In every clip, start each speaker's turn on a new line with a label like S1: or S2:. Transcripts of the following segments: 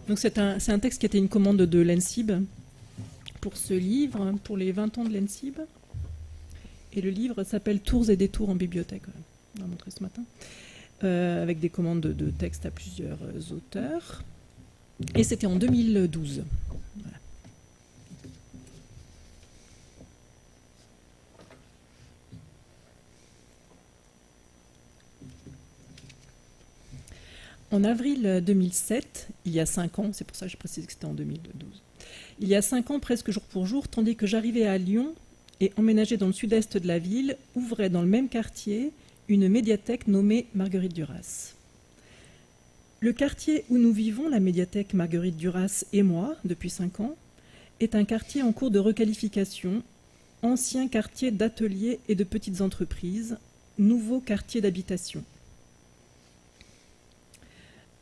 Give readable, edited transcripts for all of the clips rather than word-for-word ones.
S1: Donc c'est un texte qui était une commande de l'ENSIB pour ce livre, pour les 20 ans de l'ENSIB. Et le livre s'appelle Tours et détours en bibliothèque. On l'a montré ce matin. Avec des commandes de textes à plusieurs auteurs. Et c'était en 2012. Voilà. En avril 2007, il y a 5 ans, c'est pour ça que je précise que c'était en 2012, il y a 5 ans, presque jour pour jour, tandis que j'arrivais à Lyon et emménageais dans le sud-est de la ville, ouvrait dans le même quartier une médiathèque nommée Marguerite Duras. Le quartier où nous vivons, la médiathèque Marguerite Duras et moi, depuis 5 ans, est un quartier en cours de requalification, ancien quartier d'ateliers et de petites entreprises, nouveau quartier d'habitation.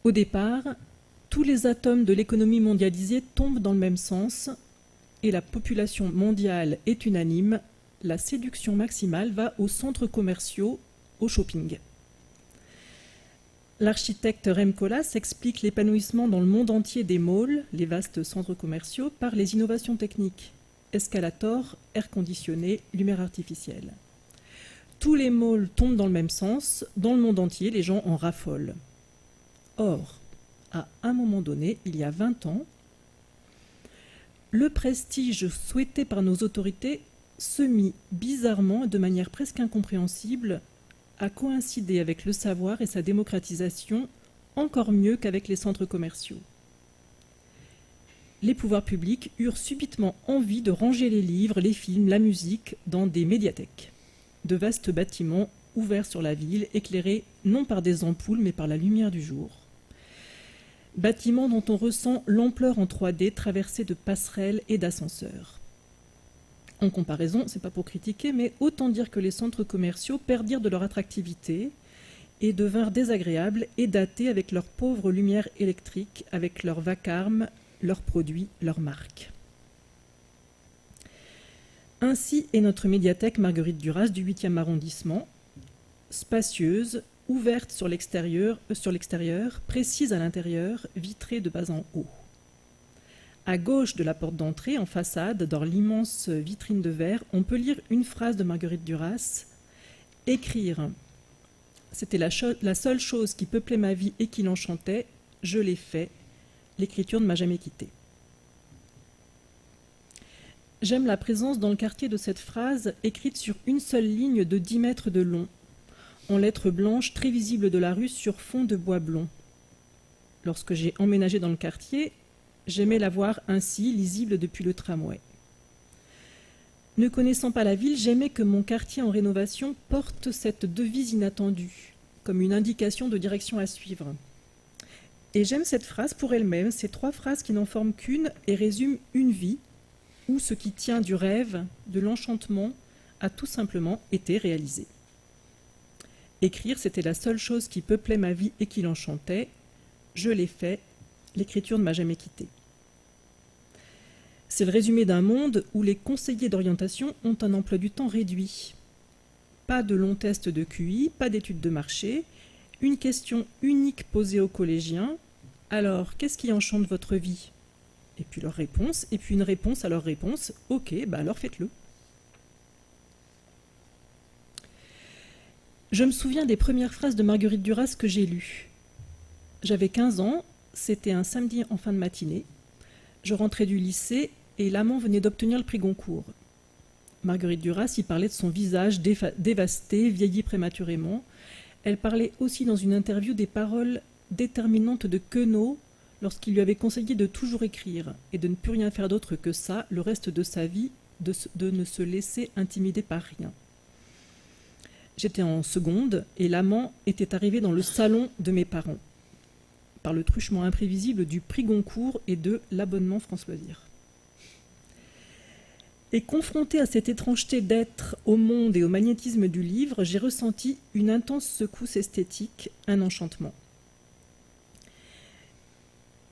S1: Au départ, tous les atomes de l'économie mondialisée tombent dans le même sens et la population mondiale est unanime, la séduction maximale va aux centres commerciaux, au shopping. L'architecte Rem Koolhaas explique l'épanouissement dans le monde entier des malls, les vastes centres commerciaux, par les innovations techniques. Escalator, air conditionné, lumière artificielle. Tous les malls tombent dans le même sens, dans le monde entier, les gens en raffolent. Or, à un moment donné, il y a 20 ans, le prestige souhaité par nos autorités se mit bizarrement, de manière presque incompréhensible, à coïncider avec le savoir et sa démocratisation encore mieux qu'avec les centres commerciaux. Les pouvoirs publics eurent subitement envie de ranger les livres, les films, la musique dans des médiathèques, de vastes bâtiments ouverts sur la ville, éclairés non par des ampoules mais par la lumière du jour. Bâtiments dont on ressent l'ampleur en 3D traversés de passerelles et d'ascenseurs. En comparaison, c'est pas pour critiquer, mais autant dire que les centres commerciaux perdirent de leur attractivité et devinrent désagréables et datés avec leur pauvre lumière électrique, avec leur vacarme, leurs produits, leurs marques. Ainsi est notre médiathèque Marguerite Duras du 8e arrondissement, spacieuse, ouverte sur l'extérieur, précise à l'intérieur, vitrée de bas en haut. À gauche de la porte d'entrée, en façade, dans l'immense vitrine de verre, on peut lire une phrase de Marguerite Duras. « Écrire, c'était la seule chose qui peuplait ma vie et qui l'enchantait. Je l'ai fait. L'écriture ne m'a jamais quitté. » J'aime la présence dans le quartier de cette phrase, écrite sur une seule ligne de 10 mètres de long, en lettres blanches très visibles de la rue sur fond de bois blond. Lorsque j'ai emménagé dans le quartier, j'aimais la voir ainsi, lisible depuis le tramway. Ne connaissant pas la ville, j'aimais que mon quartier en rénovation porte cette devise inattendue, comme une indication de direction à suivre. Et j'aime cette phrase pour elle-même, ces 3 phrases qui n'en forment qu'une et résument une vie, où ce qui tient du rêve, de l'enchantement, a tout simplement été réalisé. Écrire, c'était la seule chose qui peuplait ma vie et qui l'enchantait. Je l'ai fait. L'écriture ne m'a jamais quitté. C'est le résumé d'un monde où les conseillers d'orientation ont un emploi du temps réduit. Pas de longs tests de QI, pas d'études de marché, une question unique posée aux collégiens. Alors, qu'est-ce qui enchante votre vie? Et puis leur réponse, et puis une réponse à leur réponse. Ok, alors faites-le. Je me souviens des premières phrases de Marguerite Duras que j'ai lues. J'avais 15 ans, c'était un samedi en fin de matinée. Je rentrais du lycée et l'amant venait d'obtenir le prix Goncourt. Marguerite Duras y parlait de son visage dévasté, vieilli prématurément. Elle parlait aussi dans une interview des paroles déterminantes de Queneau lorsqu'il lui avait conseillé de toujours écrire et de ne plus rien faire d'autre que ça, le reste de sa vie, de ne se laisser intimider par rien. J'étais en seconde et l'amant était arrivé dans le salon de mes parents, par le truchement imprévisible du prix Goncourt et de l'abonnement France Loisirs. Et confronté à cette étrangeté d'être, au monde et au magnétisme du livre, j'ai ressenti une intense secousse esthétique, un enchantement.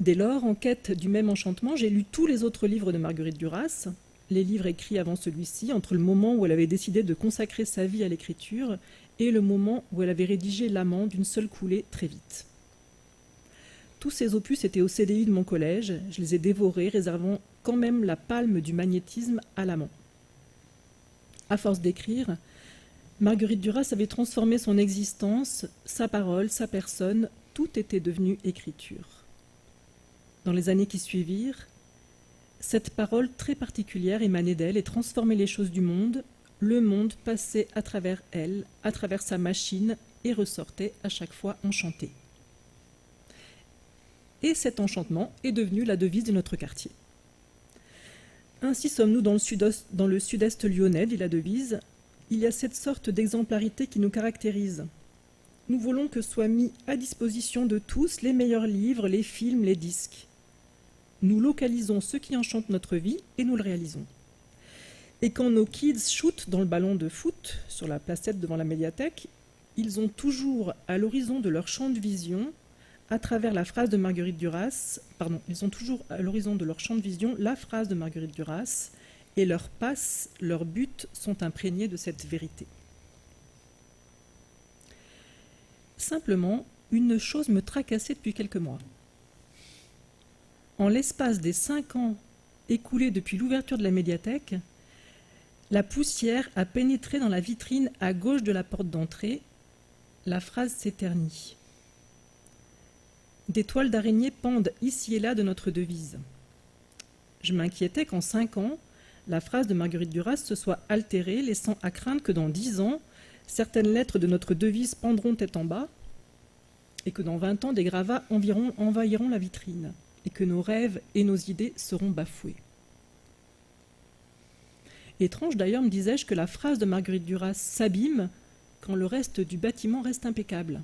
S1: Dès lors, en quête du même enchantement, j'ai lu tous les autres livres de Marguerite Duras, les livres écrits avant celui-ci, entre le moment où elle avait décidé de consacrer sa vie à l'écriture et le moment où elle avait rédigé L'amant d'une seule coulée très vite. Tous ces opus étaient au CDI de mon collège, je les ai dévorés, réservant quand même la palme du magnétisme à l'amant. À force d'écrire, Marguerite Duras avait transformé son existence, sa parole, sa personne, tout était devenu écriture. Dans les années qui suivirent, cette parole très particulière émanait d'elle et transformait les choses du monde. Le monde passait à travers elle, à travers sa machine, et ressortait à chaque fois enchanté. Et cet enchantement est devenu la devise de notre quartier. Ainsi sommes-nous dans le sud-est lyonnais, dit la devise. Il y a cette sorte d'exemplarité qui nous caractérise. Nous voulons que soient mis à disposition de tous les meilleurs livres, les films, les disques. Nous localisons ce qui enchante notre vie et nous le réalisons. Et quand nos kids shootent dans le ballon de foot sur la placette devant la médiathèque, ils ont toujours à l'horizon de leur champ de vision, à travers la phrase de Marguerite Duras, ils ont toujours à l'horizon de leur champ de vision la phrase de Marguerite Duras, et leurs passes, leurs buts sont imprégnés de cette vérité. Simplement, une chose me tracassait depuis quelques mois. En l'espace des 5 ans écoulés depuis l'ouverture de la médiathèque, la poussière a pénétré dans la vitrine à gauche de la porte d'entrée. La phrase s'éternit. Des toiles d'araignée pendent ici et là de notre devise. Je m'inquiétais qu'en 5 ans, la phrase de Marguerite Duras se soit altérée, laissant à craindre que dans 10 ans, certaines lettres de notre devise pendront tête en bas, et que dans 20 ans, des gravats envahiront la vitrine, et que nos rêves et nos idées seront bafoués. Étrange d'ailleurs, me disais-je, que la phrase de Marguerite Duras s'abîme quand le reste du bâtiment reste impeccable.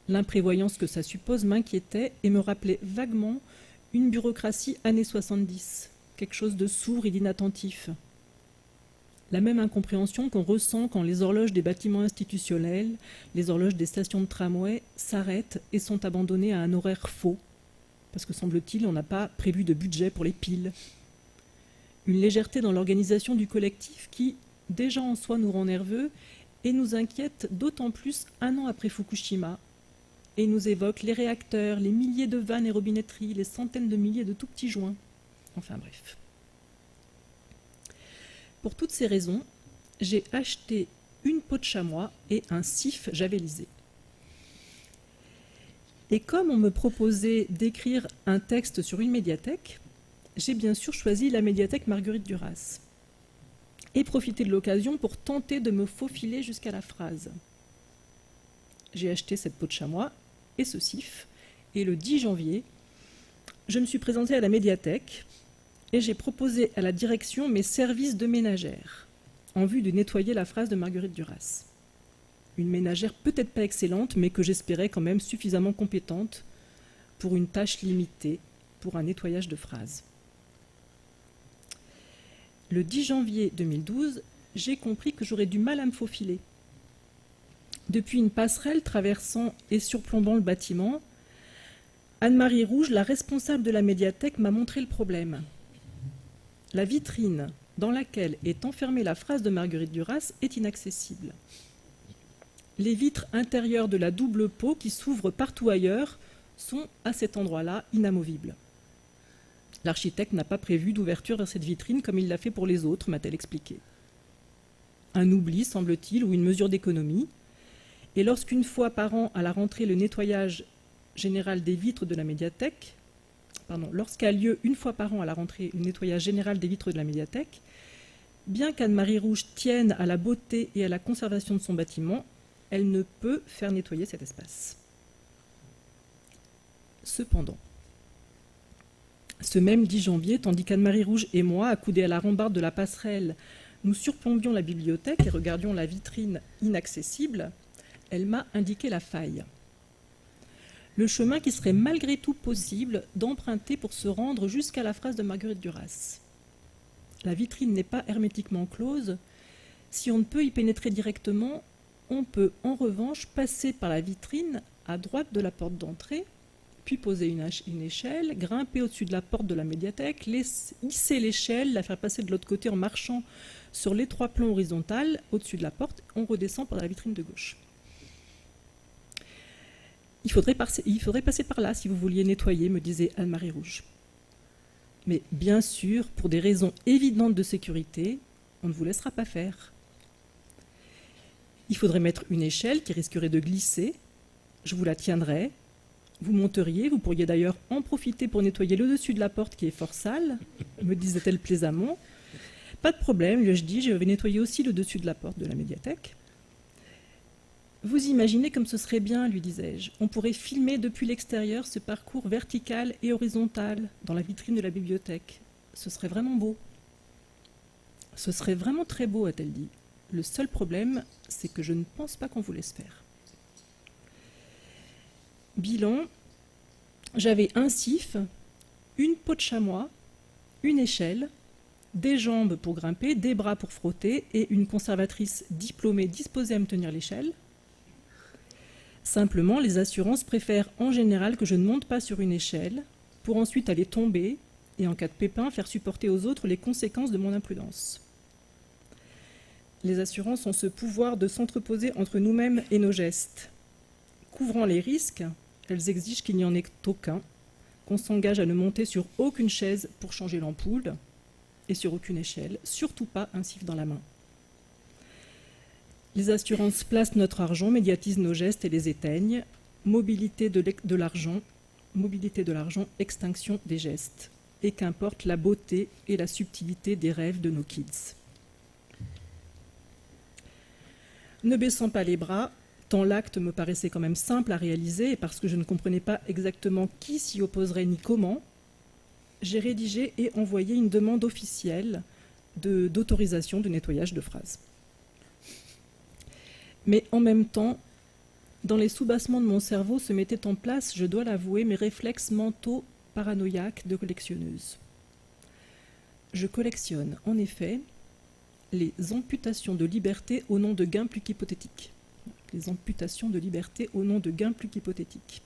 S1: L'imprévoyance que ça suppose m'inquiétait et me rappelait vaguement une bureaucratie années 70, quelque chose de sourd et d'inattentif. La même incompréhension qu'on ressent quand les horloges des bâtiments institutionnels, les horloges des stations de tramway s'arrêtent et sont abandonnées à un horaire faux, parce que semble-t-il, on n'a pas prévu de budget pour les piles. Une légèreté dans l'organisation du collectif qui, déjà en soi, nous rend nerveux et nous inquiète d'autant plus un an après Fukushima, et nous évoque les réacteurs, les milliers de vannes et robinetteries, les centaines de milliers de tout petits joints. Enfin bref. Pour toutes ces raisons, j'ai acheté une peau de chamois et un sif javelisé. Et comme on me proposait d'écrire un texte sur une médiathèque, j'ai bien sûr choisi la médiathèque Marguerite Duras et profité de l'occasion pour tenter de me faufiler jusqu'à la phrase. J'ai acheté cette peau de chamois et ce sif, et le 10 janvier, je me suis présentée à la médiathèque et j'ai proposé à la direction mes services de ménagère en vue de nettoyer la phrase de Marguerite Duras. Une ménagère peut-être pas excellente, mais que j'espérais quand même suffisamment compétente pour une tâche limitée, pour un nettoyage de phrase. Le 10 janvier 2012, j'ai compris que j'aurais du mal à me faufiler. Depuis une passerelle traversant et surplombant le bâtiment, Anne-Marie Rouge, la responsable de la médiathèque, m'a montré le problème. La vitrine dans laquelle est enfermée la phrase de Marguerite Duras est inaccessible. Les vitres intérieures de la double peau qui s'ouvrent partout ailleurs sont à cet endroit-là inamovibles. L'architecte n'a pas prévu d'ouverture vers cette vitrine comme il l'a fait pour les autres, m'a-t-elle expliqué. Un oubli, semble-t-il, ou une mesure d'économie. Et lorsqu'une fois par an, à la rentrée, le nettoyage général des vitres de la médiathèque, lorsqu'a lieu une fois par an à la rentrée le nettoyage général des vitres de la médiathèque, bien qu'Anne-Marie Rouge tienne à la beauté et à la conservation de son bâtiment, elle ne peut faire nettoyer cet espace. Cependant, ce même 10 janvier, tandis qu'Anne-Marie Rouge et moi, accoudés à la rambarde de la passerelle, nous surplombions la bibliothèque et regardions la vitrine inaccessible, elle m'a indiqué la faille. Le chemin qui serait malgré tout possible d'emprunter pour se rendre jusqu'à la phrase de Marguerite Duras. La vitrine n'est pas hermétiquement close. Si on ne peut y pénétrer directement, on peut en revanche passer par la vitrine à droite de la porte d'entrée, puis poser une échelle, grimper au-dessus de la porte de la médiathèque, hisser l'échelle, la faire passer de l'autre côté en marchant sur les 3 plans horizontal au-dessus de la porte, on redescend par la vitrine de gauche. Il faudrait passer par là si vous vouliez nettoyer, me disait Anne-Marie Rouge. Mais bien sûr, pour des raisons évidentes de sécurité, on ne vous laissera pas faire. Il faudrait mettre une échelle qui risquerait de glisser. Je vous la tiendrai. Vous monteriez, vous pourriez d'ailleurs en profiter pour nettoyer le dessus de la porte qui est fort sale, me disait-elle plaisamment. Pas de problème, lui ai-je dit, je vais nettoyer aussi le dessus de la porte de la médiathèque. Vous imaginez comme ce serait bien, lui disais-je. On pourrait filmer depuis l'extérieur ce parcours vertical et horizontal dans la vitrine de la bibliothèque. Ce serait vraiment beau. Ce serait vraiment très beau, a-t-elle dit. Le seul problème, c'est que je ne pense pas qu'on vous laisse faire. Bilan, j'avais un sif, une peau de chamois, une échelle, des jambes pour grimper, des bras pour frotter et une conservatrice diplômée disposée à me tenir l'échelle. Simplement, les assurances préfèrent en général que je ne monte pas sur une échelle pour ensuite aller tomber et en cas de pépin faire supporter aux autres les conséquences de mon imprudence. Les assurances ont ce pouvoir de s'entreposer entre nous-mêmes et nos gestes. Couvrant les risques, elles exigent qu'il n'y en ait aucun, qu'on s'engage à ne monter sur aucune chaise pour changer l'ampoule et sur aucune échelle, surtout pas un sif dans la main. Les assurances placent notre argent, médiatisent nos gestes et les éteignent. Mobilité de l'argent, extinction des gestes. Et qu'importe la beauté et la subtilité des rêves de nos kids. Ne baissant pas les bras, tant l'acte me paraissait quand même simple à réaliser et parce que je ne comprenais pas exactement qui s'y opposerait ni comment, j'ai rédigé et envoyé une demande officielle d'autorisation de nettoyage de phrases. Mais en même temps, dans les soubassements de mon cerveau se mettaient en place, je dois l'avouer, mes réflexes mentaux paranoïaques de collectionneuse. Je collectionne, en effet, les amputations de liberté au nom de gains plus qu'hypothétiques. Les amputations de liberté au nom de gains plus qu'hypothétiques.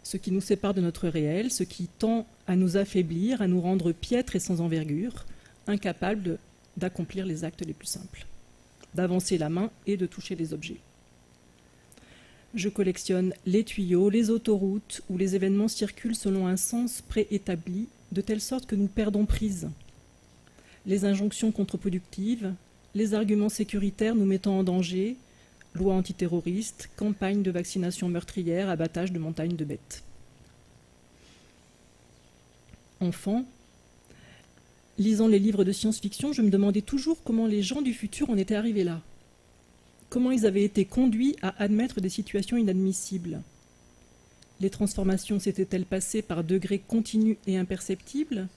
S1: Ce qui nous sépare de notre réel, ce qui tend à nous affaiblir, à nous rendre piètres et sans envergure, incapables d'accomplir les actes les plus simples, d'avancer la main et de toucher les objets. Je collectionne les tuyaux, les autoroutes où les événements circulent selon un sens préétabli, de telle sorte que nous perdons prise. Les injonctions contre-productives, les arguments sécuritaires nous mettant en danger, lois antiterroristes, campagnes de vaccination meurtrière, abattage de montagnes de bêtes. Enfant, lisant les livres de science-fiction, je me demandais toujours comment les gens du futur en étaient arrivés là. Comment ils avaient été conduits à admettre des situations inadmissibles. Les transformations s'étaient-elles passées par degrés continus et imperceptibles,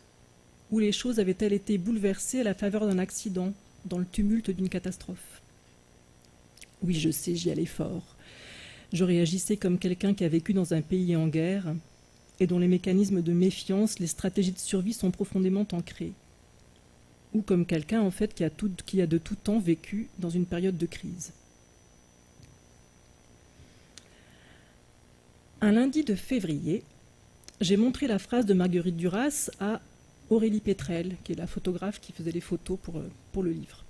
S1: ou les choses avaient-elles été bouleversées à la faveur d'un accident, dans le tumulte d'une catastrophe? Oui, je sais, j'y allais fort. Je réagissais comme quelqu'un qui a vécu dans un pays en guerre et dont les mécanismes de méfiance, les stratégies de survie sont profondément ancrés. Ou comme quelqu'un, en fait, qui a de tout temps vécu dans une période de crise. Un lundi de février, j'ai montré la phrase de Marguerite Duras à Aurélie Pétrel, qui est la photographe qui faisait les photos pour le livre.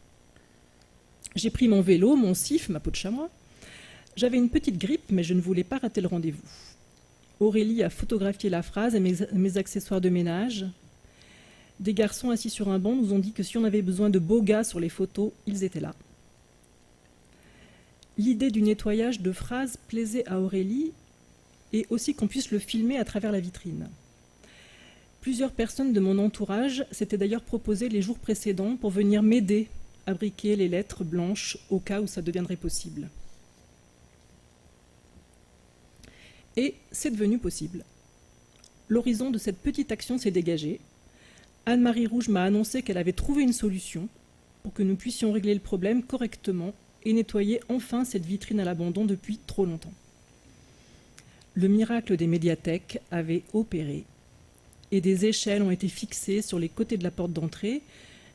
S1: J'ai pris mon vélo, mon sif, ma peau de chamois. J'avais une petite grippe, mais je ne voulais pas rater le rendez-vous. Aurélie a photographié la phrase et mes accessoires de ménage. Des garçons assis sur un banc nous ont dit que si on avait besoin de beaux gars sur les photos, ils étaient là. L'idée du nettoyage de phrases plaisait à Aurélie et aussi qu'on puisse le filmer à travers la vitrine. Plusieurs personnes de mon entourage s'étaient d'ailleurs proposées les jours précédents pour venir m'aider à briquer les lettres blanches au cas où ça deviendrait possible. Et c'est devenu possible. L'horizon de cette petite action s'est dégagé. Anne-Marie Rouge m'a annoncé qu'elle avait trouvé une solution pour que nous puissions régler le problème correctement et nettoyer enfin cette vitrine à l'abandon depuis trop longtemps. Le miracle des médiathèques avait opéré et des échelles ont été fixées sur les côtés de la porte d'entrée.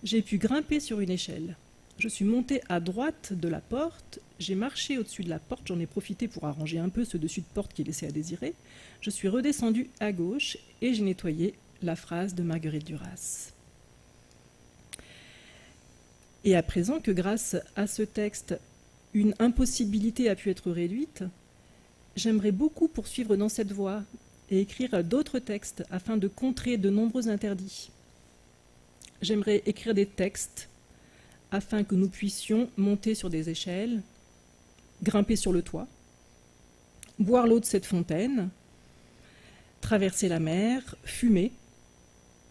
S1: J'ai pu grimper sur une échelle. Je suis montée à droite de la porte, j'ai marché au-dessus de la porte, j'en ai profité pour arranger un peu ce dessus de porte qui laissait à désirer. Je suis redescendue à gauche et j'ai nettoyé la phrase de Marguerite Duras. Et à présent que grâce à ce texte, une impossibilité a pu être réduite, J'aimerais beaucoup poursuivre dans cette voie et écrire d'autres textes afin de contrer de nombreux interdits. J'aimerais écrire des textes afin que nous puissions monter sur des échelles, grimper sur le toit, boire l'eau de cette fontaine, traverser la mer, fumer,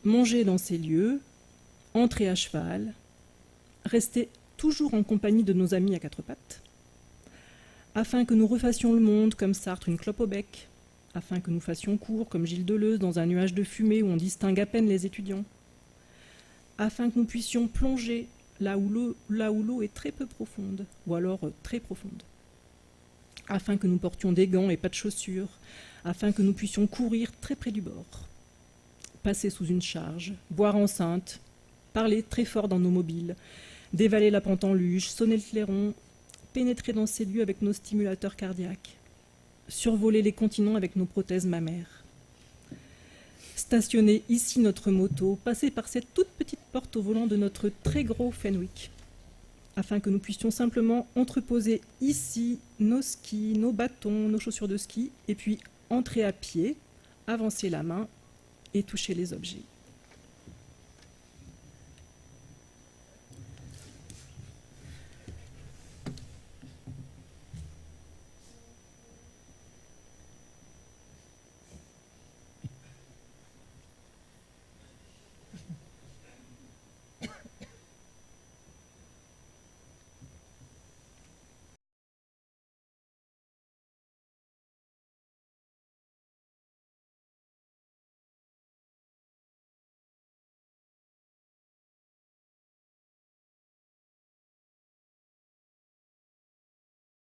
S1: manger dans ces lieux, entrer à cheval, rester toujours en compagnie de nos amis à quatre pattes, afin que nous refassions le monde comme Sartre une clope au bec, afin que nous fassions cours comme Gilles Deleuze dans un nuage de fumée où on distingue à peine les étudiants, afin que nous puissions plonger là où l'eau est très peu profonde, ou alors très profonde, afin que nous portions des gants et pas de chaussures, afin que nous puissions courir très près du bord, passer sous une charge, boire enceinte, parler très fort dans nos mobiles, dévaler la pente en luge, sonner le clairon, pénétrer dans ces lieux avec nos stimulateurs cardiaques, survoler les continents avec nos prothèses mammaires, stationner ici notre moto, passer par cette toute petite porte au volant de notre très gros Fenwick, afin que nous puissions simplement entreposer ici nos skis, nos bâtons, nos chaussures de ski, et puis entrer à pied, avancer la main et toucher les objets.